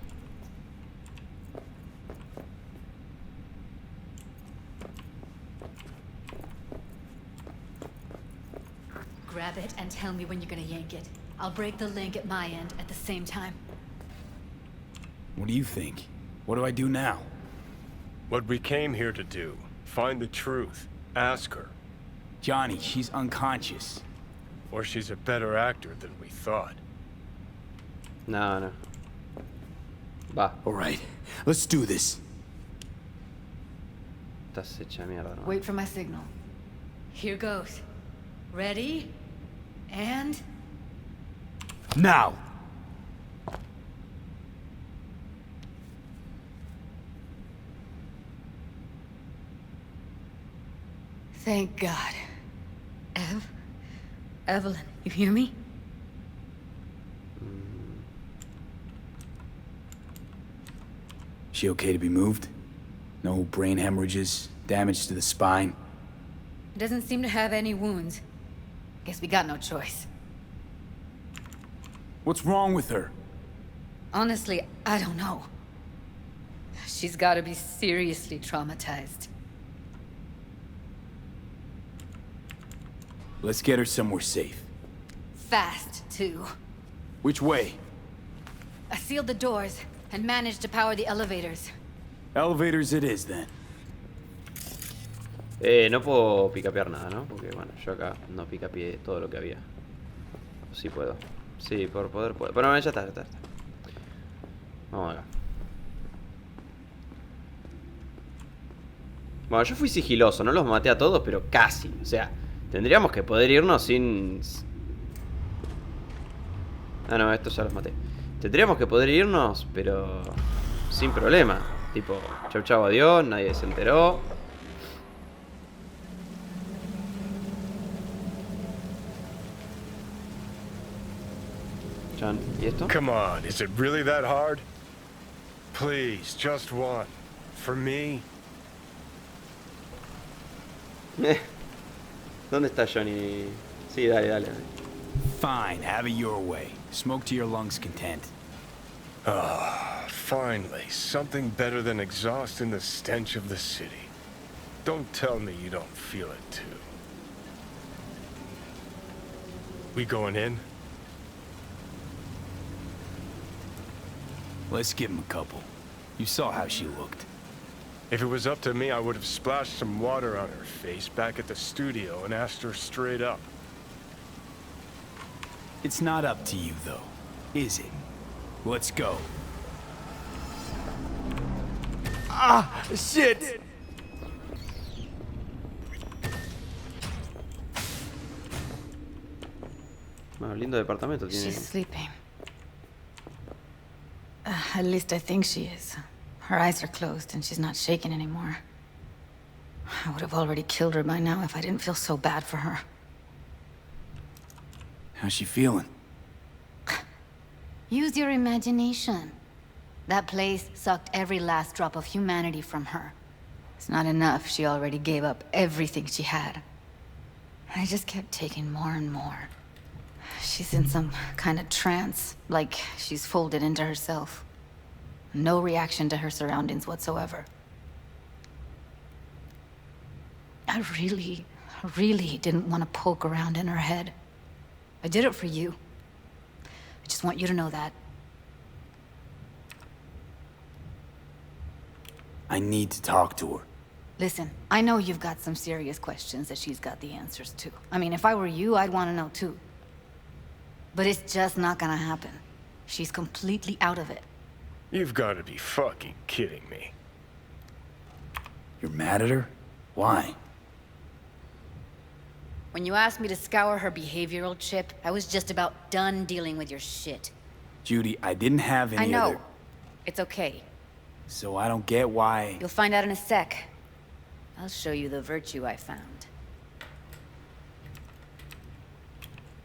grab it and tell me when you're gonna yank it. I'll break the link at my end at the same time. What do you think? What do I do now? What we came here to do. Find the truth. Ask her. Johnny, she's unconscious. Or she's a better actor than we thought. No. Va. Alright, let's do this. Estás hecha mierda, ¿no? Wait for my signal. Here goes. Ready? And... Now! Thank God. Evelyn, you hear me? She okay to be moved? No brain hemorrhages, damage to the spine? Doesn't seem to have any wounds. Guess we got no choice. What's wrong with her? Honestly, I don't know. She's gotta be seriously traumatized. Let's get her somewhere safe. Fast, too. Which way? I sealed the doors and managed to power the elevators. Elevators it is, then. No puedo picapear nada, ¿no? Porque, bueno, yo acá no picapié todo lo que había. Sí puedo. Sí, por poder puedo. Bueno, ya está. Vamos acá. Bueno, yo fui sigiloso. No los maté a todos, pero casi. O sea, tendríamos que poder irnos sin... Ah, no, estos ya los maté. Tendríamos que poder irnos, pero... sin problema. Tipo, chau, adiós, nadie se enteró. John, ¿y esto? Come on, is it really that hard? Please, just one. For me? ¿Dónde está Johnny? Sí, dale. Fine, have it your way. Smoke to your lungs' content. Ah, finally, something better than exhaust in the stench of the city. Don't tell me you don't feel it too. We going in? Let's give him a couple. You saw how she looked. If it was up to me, I would have splashed some water on her face back at the studio and asked her straight up. It's not up to you, though, is it? Let's go. Ah, shit! Bueno, lindo departamento tiene. She's sleeping. At least I think she is. Her eyes are closed and she's not shaking anymore. I would have already killed her by now if I didn't feel so bad for her. How's she feeling? Use your imagination. That place sucked every last drop of humanity from her. It's not enough, she already gave up everything she had. I just kept taking more and more. She's in some kind of trance, like she's folded into herself. No reaction to her surroundings whatsoever. I really didn't want to poke around in her head. I did it for you. I just want you to know that. I need to talk to her. Listen, I know you've got some serious questions that she's got the answers to. I mean, if I were you, I'd want to know too. But it's just not gonna happen. She's completely out of it. You've got to be fucking kidding me. You're mad at her? Why? When you asked me to scour her behavioral chip, I was just about done dealing with your shit. Judy, I didn't have any I know. other... It's okay. So I don't get why... You'll find out in a sec. I'll show you the virtue I found.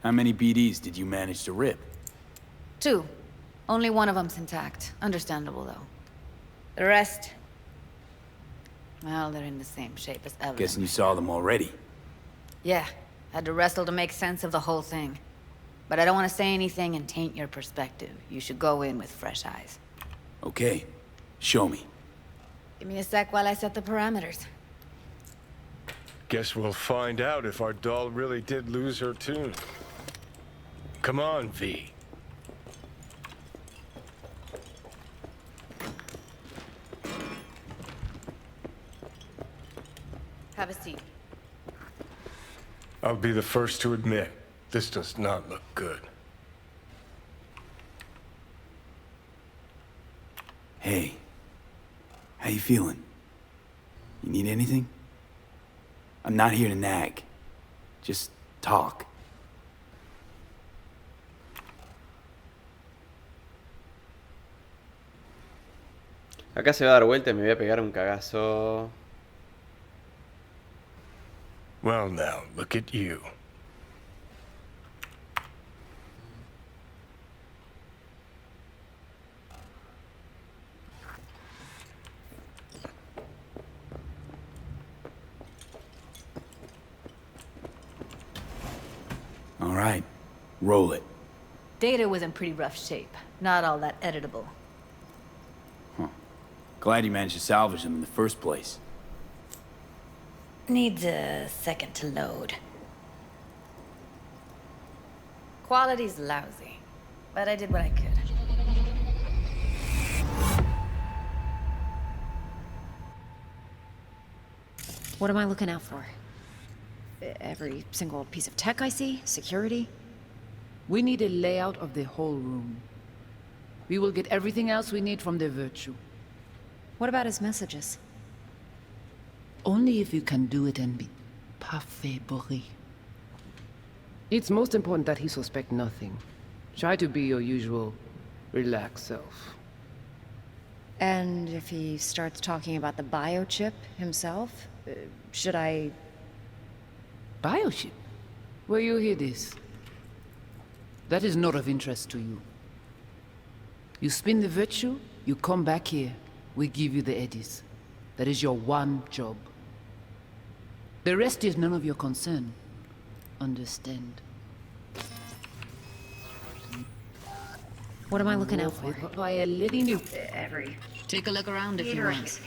How many BDs did you manage to rip? 2. Only one of them's intact. Understandable, though. The rest... well, they're in the same shape as Evelyn. Guessing you saw them already. Yeah. Had to wrestle to make sense of the whole thing. But I don't want to say anything and taint your perspective. You should go in with fresh eyes. Okay. Show me. Give me a sec while I set the parameters. Guess we'll find out if our doll really did lose her tune. Come on, V. Have a seat. I'll be the first to admit, this does not look good. Hey, how you feeling? You need anything? I'm not here to nag. Just talk. Acá se va a dar vuelta y me voy a pegar un cagazo. Well now, look at you. All right, roll it. Data was in pretty rough shape. Not all that editable. Huh. Glad you managed to salvage them in the first place. Needs a second to load. Quality's lousy, but I did what I could. What am I looking out for? Every single piece of tech I see? Security? We need a layout of the whole room. We will get everything else we need from the Virtue. What about his messages? Only if you can do it and be parfait bourré. It's most important that he suspect nothing. Try to be your usual, relaxed self. And if he starts talking about the biochip himself, should I... Biochip? Where you hear this? That is not of interest to you. You spin the Virtue, you come back here, we give you the eddies. That is your one job. The rest is none of your concern. Understand? What am I looking out for? By a living you. Every... Take a look around if you want.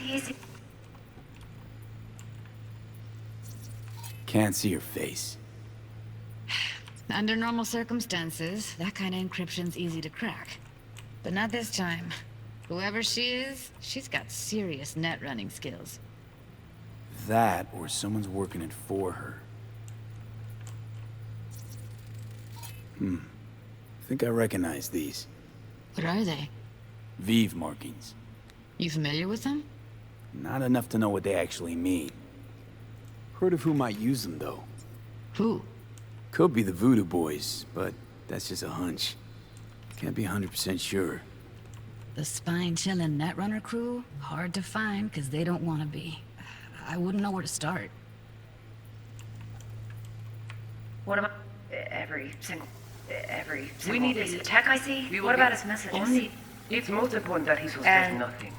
Can't see your face. Under normal circumstances, that kind of encryption's easy to crack. But not this time. Whoever she is, she's got serious net running skills. That, or someone's working it for her. I think I recognize these. What are they? Vive markings. You familiar with them? Not enough to know what they actually mean. Heard of who might use them, though. Who? Could be the Voodoo Boys, but that's just a hunch. Can't be 100% sure. The spine-chilling Netrunner crew? Hard to find, because they don't want to be. I wouldn't know where to start. What am I... Every single we need piece of tech I see? What about his messages? Only... It's most important that he suspects nothing.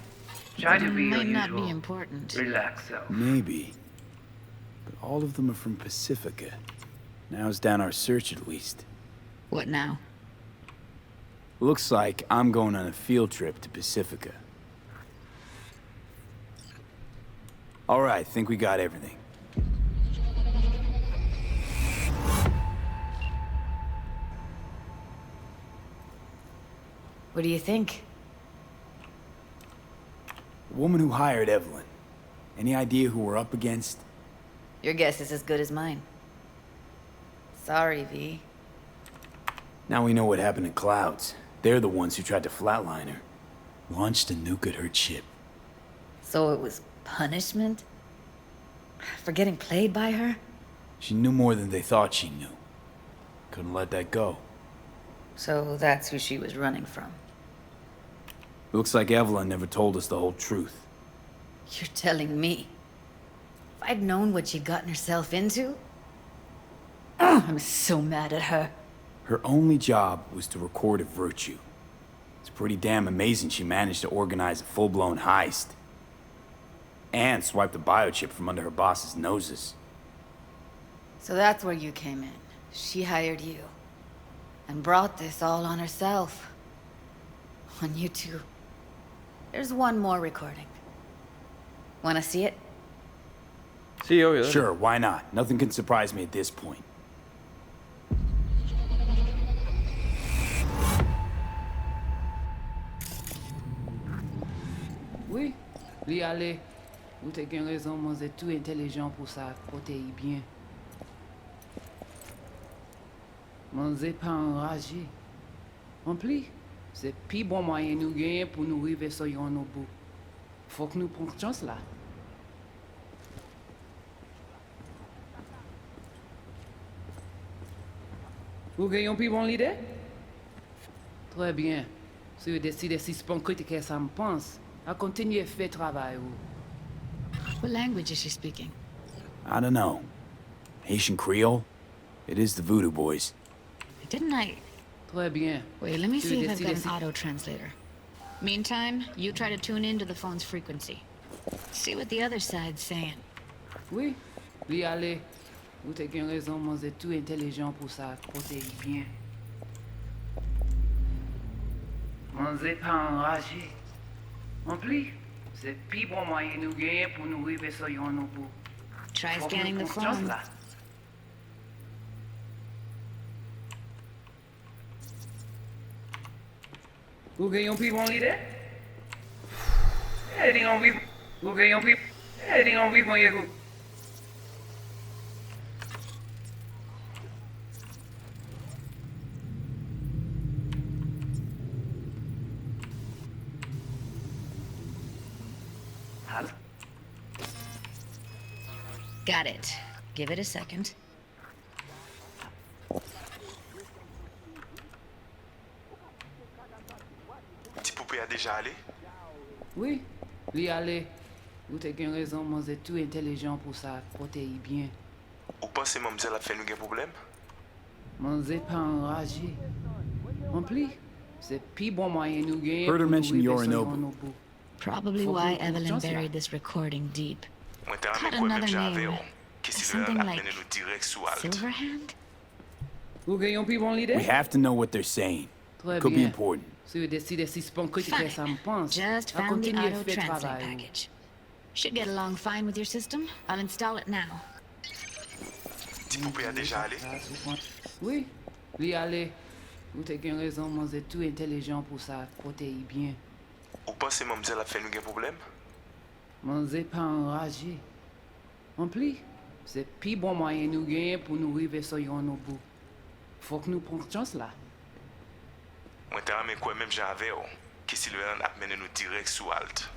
Try to be your Might not usual, be important. relaxed self. Maybe. But all of them are from Pacifica. Now's down our search, at least. What now? Looks like I'm going on a field trip to Pacifica. All right, think we got everything. What do you think? The woman who hired Evelyn. Any idea who we're up against? Your guess is as good as mine. Sorry, V. Now we know what happened to Clouds. They're the ones who tried to flatline her. Launched a nuke at her ship. So it was punishment? For getting played by her? She knew more than they thought she knew. Couldn't let that go. So that's who she was running from. Looks like Evelyn never told us the whole truth. You're telling me? If I'd known what she'd gotten herself into? Oh, I'm so mad at her. Her only job was to record a Virtue. It's pretty damn amazing she managed to organize a full-blown heist. And swipe the biochip from under her boss's noses. So that's where you came in. She hired you. And brought this all on herself. On you two. There's one more recording. Wanna see it? Sí, obvio. Dale. Sure, why not? Nothing can surprise me at this point. Oui, li ale. Ou te gen raison, mon zè tout intelligent pour ça, côté y bien. Mon zè pas enragé. En plus, c'est pi bon moyen nous gagner pour nous arriver sur yon au bout. Faut que nous prenions chance là. Vous gagnez pi bon l'idée? Très bien. Si vous décidez si c'est que ça me pense, à continuer à faire travail. What language is she speaking? I don't know. Haitian Creole? It is the Voodoo Boys. Didn't I? Très bien. Wait, let me Si see vous if I've got décidez an auto-translator. Meantime, you try to tune into the phone's frequency. See what the other side's saying. Oui, li ale. Ou te gen raison, mon zè tout intelligent pour ça, côté y bien. Mon zè pas enragé. En plus, c'est pi bon moyen nous gagner pour nous arriver sur yon au bout. Try Faut que scanning nous the prenions chance phone. là. Vous gagnez pi bon l'idée? Eh, dis on vive. Vous gagnez pi. Eh, dis on vive, mon yego. Got it. Give it a second. Petit poupée a déjà allé? Oui, li ale. Ou te gen raison, mon zè tout intelligent pour ça, côté y bien. Ou pensez mademoiselle a fait nous un problème? Mon zè pas enragé. En plus, c'est pi bon moyen nous gagner Heard her pour nous mention arriver sur Yorinobu. yon au bout. Probably Faut why que nous Evelyn prenions chance là. buried this recording deep. Moi, t'as Had ramé quoi même another j'avais, name. qui si Something le like amène nous direct sous halte. Silverhand? Vous gagnez pi bon l'idée? We have to know what they're saying. Très Could be bien. important. Si vous décidez si c'est que Fine. ça me pense, Just à found the continuer à faire auto-translate travail. package. Should get along fine with your system. I'll install it now. Petit poupée a déjà allé? Oui, li ale. Ou te gen raison, mon zè tout intelligent pour ça, côté y bien. Ou pensez mademoiselle a fait nous un problème? Mon zè pas enragé. En plus, c'est pi bon moyen nous gagner pour nous arriver sur yon au bout. Faut que nous prenions chance là. Moi, t'as ramé quoi même j'avais, qui si le amène nous direct sous halte.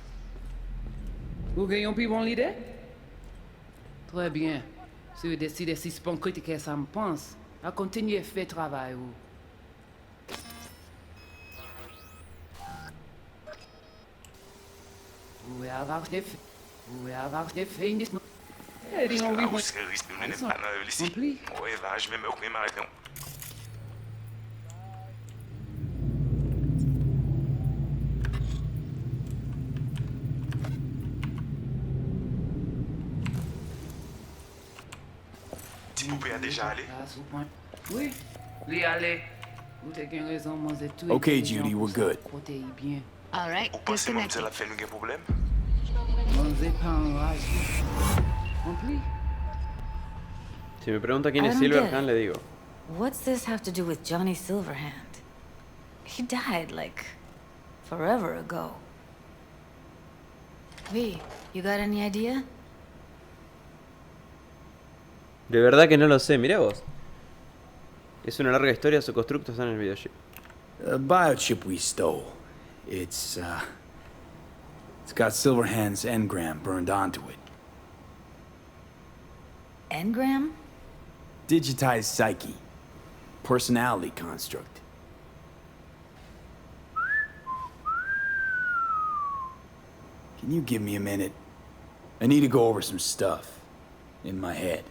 Vous gagnez pi bon l'idée? Très bien. Si vous décidez si c'est que ça me pense, à continuer à faire travail. Vous pouvez avoir des faits. Vous pouvez avoir des faits. Eh, dis on Ah, vit, ou c'est risque de nous n'aime pas dans ici. Ouais, va, je vais me occuper ma réponse. Petit poupée a déjà allé? Oui, li ale. Vous te gen raison, mon zè tout Okay, intelligent Judy, pour we're ça, good. côté y bien. All right, Ou pensez disconnected. mademoiselle a fait nous un problème? Mon zè pas enragé. En plus, Si me pregunta quién I es don't get Silverhand, it. le digo. What's this have to do with Johnny Silverhand? He died, like, forever ago. V, you got any idea? De verdad que no lo sé, mirá vos. Es una larga historia, su constructo está en el videochip. A biochip we stole. It's got Silverhand's engram burned onto it. Engram? Digitized psyche. Personality construct. Can you give me a minute? I need to go over some stuff in my head.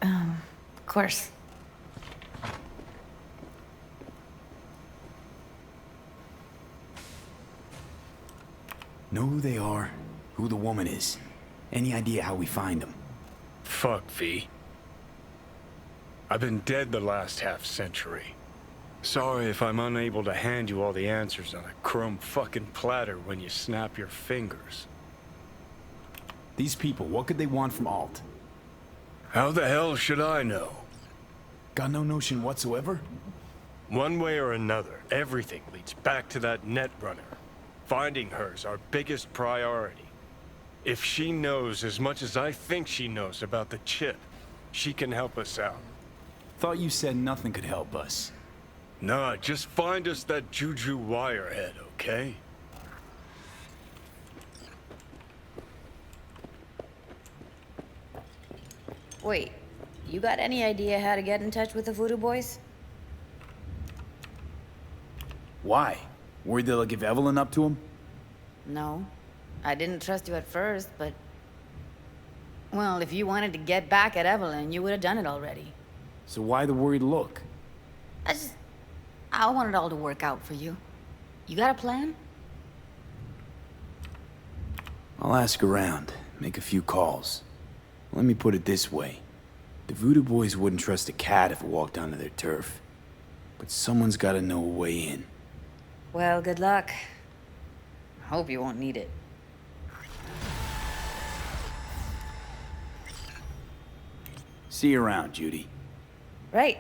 Of course. Know who they are, who the woman is. Any idea how we find them? Fuck, V. I've been dead the last half-century. Sorry if I'm unable to hand you all the answers on a chrome fucking platter when you snap your fingers. These people, what could they want from Alt? How the hell should I know? Got no notion whatsoever? One way or another, everything leads back to that Netrunner. Finding her's our biggest priority. If she knows as much as I think she knows about the chip, she can help us out. Thought you said nothing could help us. Nah, just find us that Juju wirehead, okay? Wait, you got any idea how to get in touch with the Voodoo Boys? Why? Worried they'll give Evelyn up to him? No. I didn't trust you at first, but... Well, if you wanted to get back at Evelyn, you would have done it already. So why the worried look? I want it all to work out for you. You got a plan? I'll ask around, make a few calls. Let me put it this way. The Voodoo Boys wouldn't trust a cat if it walked onto their turf. But someone's gotta know a way in. Well, good luck. I hope you won't need it. See you around, Judy. Right.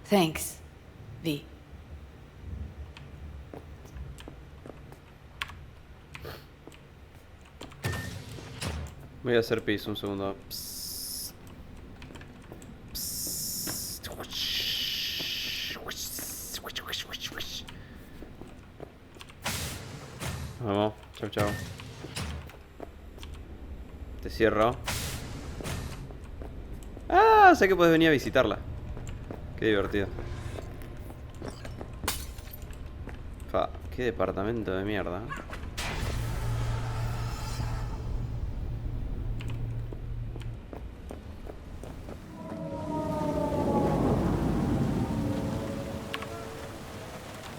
Thanks, V. Voy a hacer pis un segundo. Psst. Psst. Vamos, chau chau. Te cierro. Ah, sé que puedes venir a visitarla. Qué divertido. Fa, qué departamento de mierda.